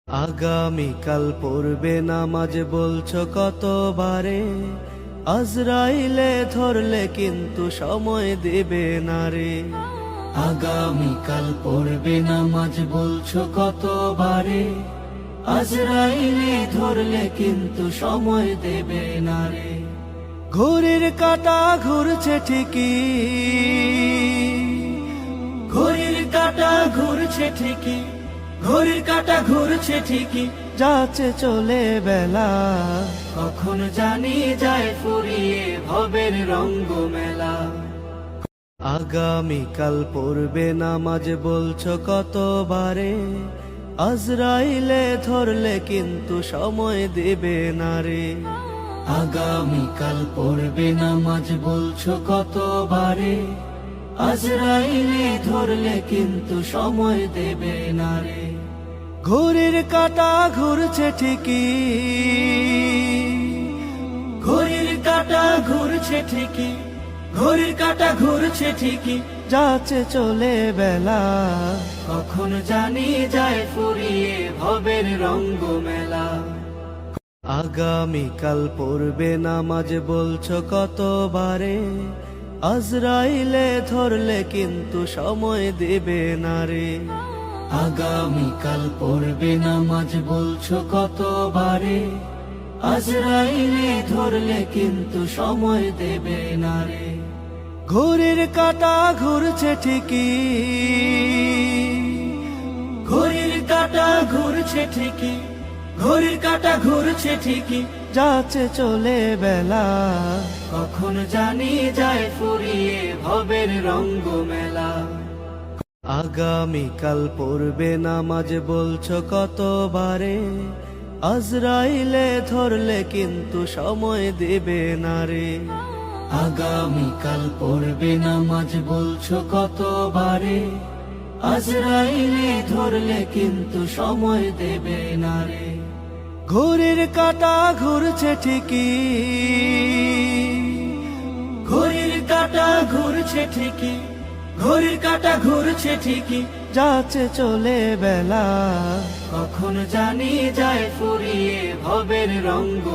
আগামীকাল পড়বে নামাজ বলছো কতবারে, আজরাইলে ধরলে কিন্তু সময় দেবে না রে। আগামীকাল পড়বে নামাজ বলছো কতবারে, আজরাইলে ধরলে কিন্তু সময় দেবে না রে। ঘড়ির কাঁটা ঘুরছে ঠিকই, ঘড়ির কাঁটা ঘুরছে ঠিকই, ঘড়ির কাঁটা ঘুরছে ঠিকই, যাচ্ছে চলে বেলা, কখন জানি যায় ফুরিয়ে ভবের রঙ্গ মেলা। আগামীকাল পড়বে নামাজ বলছো কতবারে, আজরাইলে ধরলে কিন্তু সময় দেবে না রে। আগামীকাল পড়বে নামাজ বলছো কতবারে, আজরাইলে ধরলে কিন্তু সময় দেবে না রে। ঘড়ির কাঁটা ঘুরছে ঠিকই, ঘড়ির কাঁটা ঘুরছে ঠিকই, ঘড়ির কাঁটা ঘুরছে ঠিকই, যাচ্ছে চলে বেলা, কখন জানি যায় ফুরিয়ে ভবের রঙ্গ মেলা। আগামীকাল পড়বে নামাজ বলছো কতবারে, আজরাইলে ধরলে কিন্তু সময় দেবে না রে। আগামীকাল পড়বে নামাজ বলছো কতবারে, আজরাইলে ধরলে কিন্তু সময় দেবে না রে। ঘড়ির কাঁটা ঘুরছে ঠিকই, ঘড়ির কাঁটা ঘুরছে ঠিকই, ঘড়ির কাঁটা ঘুরছে ঠিকই, যাচ্ছে চলে বেলা, কখন জানি যায় ফুরিয়ে ভবের রঙ্গ মেলা। আগামীকাল পড়বে নামাজ বলছো কতবারে, আজরাইলে ধরলে কিন্তু সময় দেবে না রে। আগামীকাল পড়বে নামাজ বলছো কতবারে, আজরাইলে ধরলে কিন্তু সময় দেবে না রে। ঘড়ির কাঁটা ঘুরছে ঠিকই, ঘড়ির কাঁটা ঘুরছে ঠিকই, ঘড়ির কাঁটা ঘুরছে ঠিকই, যাচ্ছে চলে বেলা, কখন জানি যায় ফুরিয়ে ভবের রঙ্গ